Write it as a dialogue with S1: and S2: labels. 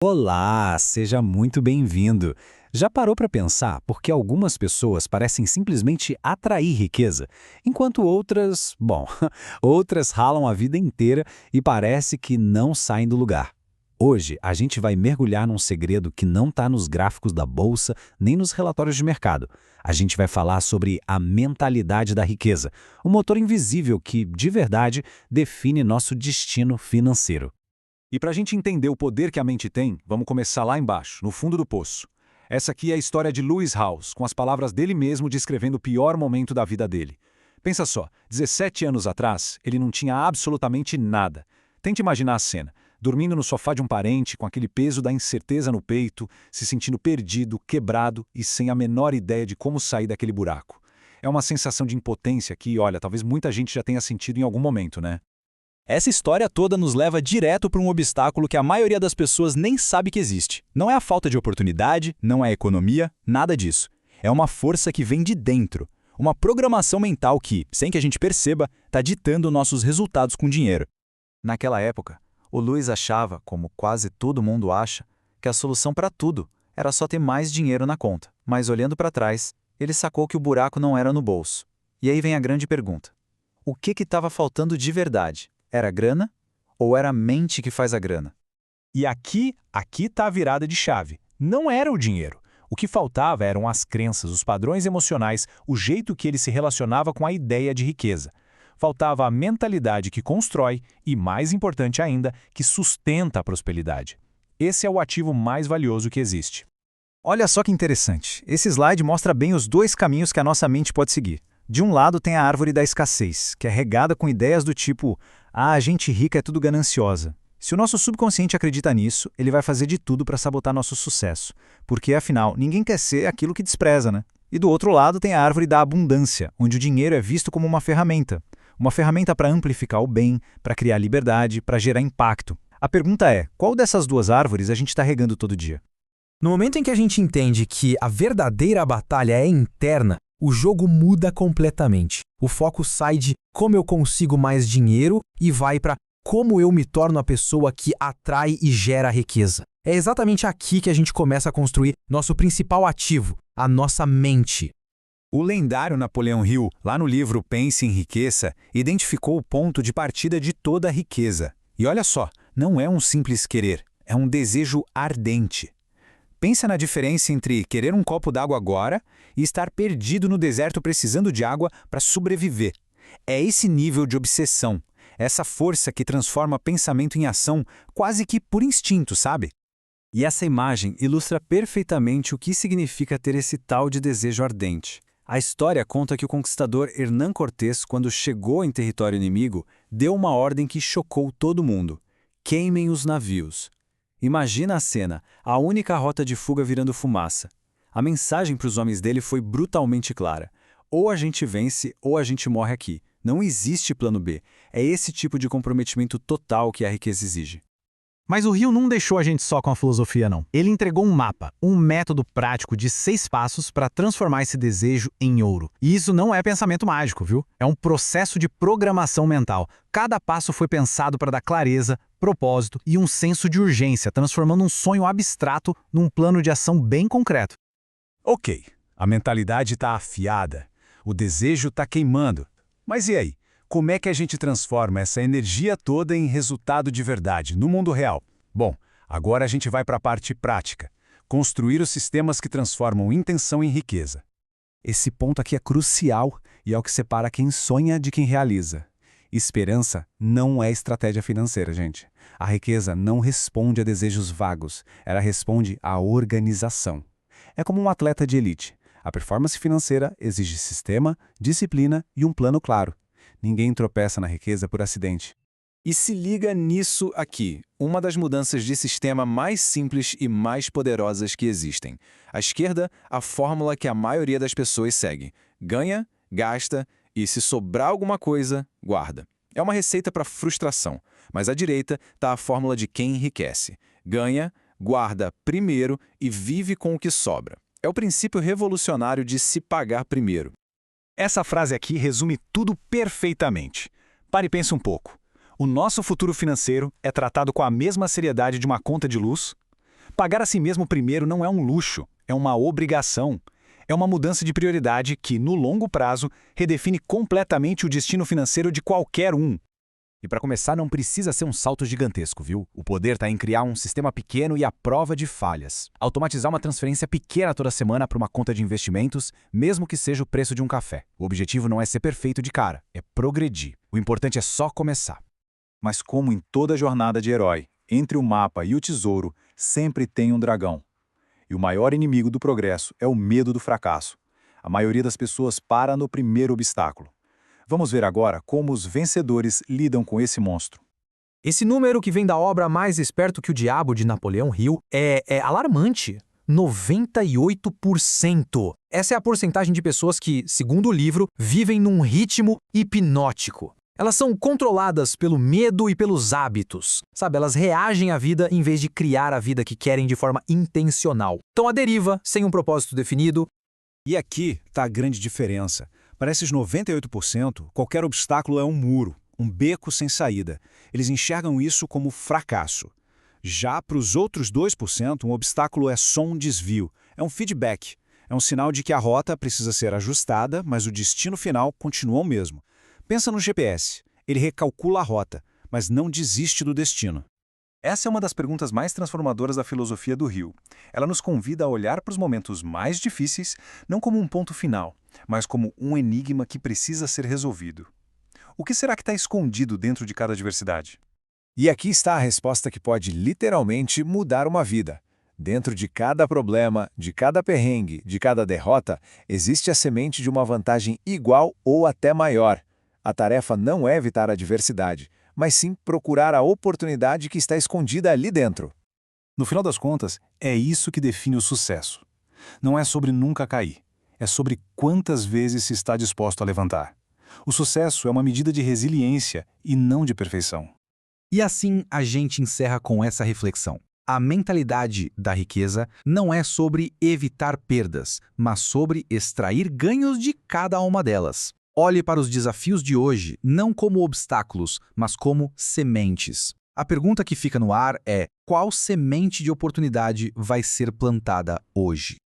S1: Olá, seja muito bem-vindo. Já parou para pensar por que algumas pessoas parecem simplesmente atrair riqueza, enquanto outras, bom, outras ralam a vida inteira e parece que não saem do lugar? Hoje, a gente vai mergulhar num segredo que não está nos gráficos da bolsa nem nos relatórios de mercado. A gente vai falar sobre a mentalidade da riqueza, o motor invisível que, de verdade, define nosso destino financeiro.
S2: E para a gente entender o poder que a mente tem, vamos começar lá embaixo, no fundo do poço. Essa aqui é a história de Lewis Howes, com as palavras dele mesmo descrevendo o pior momento da vida dele. Pensa só, 17 anos atrás, ele não tinha absolutamente nada. Tente imaginar a cena, dormindo no sofá de um parente, com aquele peso da incerteza no peito, se sentindo perdido, quebrado e sem a menor ideia de como sair daquele buraco. É uma sensação de impotência que, olha, talvez muita gente já tenha sentido em algum momento, né?
S3: Essa história toda nos leva direto para um obstáculo que a maioria das pessoas nem sabe que existe. Não é a falta de oportunidade, não é a economia, nada disso. É uma força que vem de dentro. Uma programação mental que, sem que a gente perceba, está ditando nossos resultados com dinheiro.
S4: Naquela época, o Luiz achava, como quase todo mundo acha, que a solução para tudo era só ter mais dinheiro na conta. Mas olhando para trás, ele sacou que o buraco não era no bolso. E aí vem a grande pergunta. O que estava faltando de verdade? Era grana ou era a mente que faz a grana?
S2: E aqui está a virada de chave. Não era o dinheiro. O que faltava eram as crenças, os padrões emocionais, o jeito que ele se relacionava com a ideia de riqueza. Faltava a mentalidade que constrói e, mais importante ainda, que sustenta a prosperidade. Esse é o ativo mais valioso que existe.
S4: Olha só que interessante. Esse slide mostra bem os dois caminhos que a nossa mente pode seguir. De um lado tem a árvore da escassez, que é regada com ideias do tipo a gente rica é tudo gananciosa. Se o nosso subconsciente acredita nisso, ele vai fazer de tudo para sabotar nosso sucesso. Porque, afinal, ninguém quer ser aquilo que despreza, né? E do outro lado tem a árvore da abundância, onde o dinheiro é visto como uma ferramenta. Uma ferramenta para amplificar o bem, para criar liberdade, para gerar impacto. A pergunta é, qual dessas duas árvores a gente está regando todo dia?
S5: No momento em que a gente entende que a verdadeira batalha é interna, o jogo muda completamente. O foco sai de como eu consigo mais dinheiro e vai para como eu me torno a pessoa que atrai e gera riqueza. É exatamente aqui que a gente começa a construir nosso principal ativo, a nossa mente.
S2: O lendário Napoleão Hill, lá no livro Pense em Riqueza, identificou o ponto de partida de toda a riqueza. E olha só, não é um simples querer, é um desejo ardente. Pensa na diferença entre querer um copo d'água agora e estar perdido no deserto precisando de água para sobreviver. É esse nível de obsessão, essa força que transforma pensamento em ação quase que por instinto, sabe?
S4: E essa imagem ilustra perfeitamente o que significa ter esse tal de desejo ardente. A história conta que o conquistador Hernán Cortés, quando chegou em território inimigo, deu uma ordem que chocou todo mundo. Queimem os navios. Imagina a cena, a única rota de fuga virando fumaça. A mensagem para os homens dele foi brutalmente clara. Ou a gente vence ou a gente morre aqui. Não existe plano B. É esse tipo de comprometimento total que a riqueza exige.
S6: Mas o Rio não deixou a gente só com a filosofia, não. Ele entregou um mapa, um método prático de 6 passos para transformar esse desejo em ouro. E isso não é pensamento mágico, viu? É um processo de programação mental. Cada passo foi pensado para dar clareza, propósito e um senso de urgência, transformando um sonho abstrato num plano de ação bem concreto.
S2: Ok, a mentalidade está afiada, o desejo está queimando. Mas e aí? Como é que a gente transforma essa energia toda em resultado de verdade, no mundo real? Bom, agora a gente vai para a parte prática. Construir os sistemas que transformam intenção em riqueza.
S4: Esse ponto aqui é crucial e é o que separa quem sonha de quem realiza. Esperança não é estratégia financeira, gente. A riqueza não responde a desejos vagos, ela responde à organização. É como um atleta de elite. A performance financeira exige sistema, disciplina e um plano claro. Ninguém tropeça na riqueza por acidente.
S2: E se liga nisso aqui, uma das mudanças de sistema mais simples e mais poderosas que existem. À esquerda, a fórmula que a maioria das pessoas segue. Ganha, gasta e, se sobrar alguma coisa, guarda. É uma receita para frustração. Mas à direita está a fórmula de quem enriquece. Ganha, guarda primeiro e vive com o que sobra. É o princípio revolucionário de se pagar primeiro. Essa frase aqui resume tudo perfeitamente. Pare e pense um pouco. O nosso futuro financeiro é tratado com a mesma seriedade de uma conta de luz?
S4: Pagar a si mesmo primeiro não é um luxo, é uma obrigação. É uma mudança de prioridade que, no longo prazo, redefine completamente o destino financeiro de qualquer um.
S3: E para começar, não precisa ser um salto gigantesco, viu? O poder está em criar um sistema pequeno e à prova de falhas. Automatizar uma transferência pequena toda semana para uma conta de investimentos, mesmo que seja o preço de um café. O objetivo não é ser perfeito de cara, é progredir. O importante é só começar.
S2: Mas como em toda jornada de herói, entre o mapa e o tesouro, sempre tem um dragão. E o maior inimigo do progresso é o medo do fracasso. A maioria das pessoas para no primeiro obstáculo. Vamos ver agora como os vencedores lidam com esse monstro.
S5: Esse número que vem da obra Mais Esperto que o Diabo, de Napoleão Hill, é alarmante. 98%. Essa é a porcentagem de pessoas que, segundo o livro, vivem num ritmo hipnótico. Elas são controladas pelo medo e pelos hábitos. Sabe, elas reagem à vida em vez de criar a vida que querem de forma intencional. Estão à deriva, sem um propósito definido.
S1: E aqui está a grande diferença. Para esses 98%, qualquer obstáculo é um muro, um beco sem saída. Eles enxergam isso como fracasso. Já para os outros 2%, um obstáculo é só um desvio, é um feedback. É um sinal de que a rota precisa ser ajustada, mas o destino final continua o mesmo. Pensa no GPS. Ele recalcula a rota, mas não desiste do destino.
S2: Essa é uma das perguntas mais transformadoras da filosofia do Hill. Ela nos convida a olhar para os momentos mais difíceis, não como um ponto final, mas como um enigma que precisa ser resolvido. O que será que está escondido dentro de cada adversidade?
S1: E aqui está a resposta que pode literalmente mudar uma vida. Dentro de cada problema, de cada perrengue, de cada derrota, existe a semente de uma vantagem igual ou até maior. A tarefa não é evitar a adversidade, mas sim procurar a oportunidade que está escondida ali dentro.
S2: No final das contas, é isso que define o sucesso. Não é sobre nunca cair, é sobre quantas vezes se está disposto a levantar. O sucesso é uma medida de resiliência e não de perfeição.
S3: E assim a gente encerra com essa reflexão. A mentalidade da riqueza não é sobre evitar perdas, mas sobre extrair ganhos de cada uma delas. Olhe para os desafios de hoje não como obstáculos, mas como sementes. A pergunta que fica no ar é: qual semente de oportunidade vai ser plantada hoje?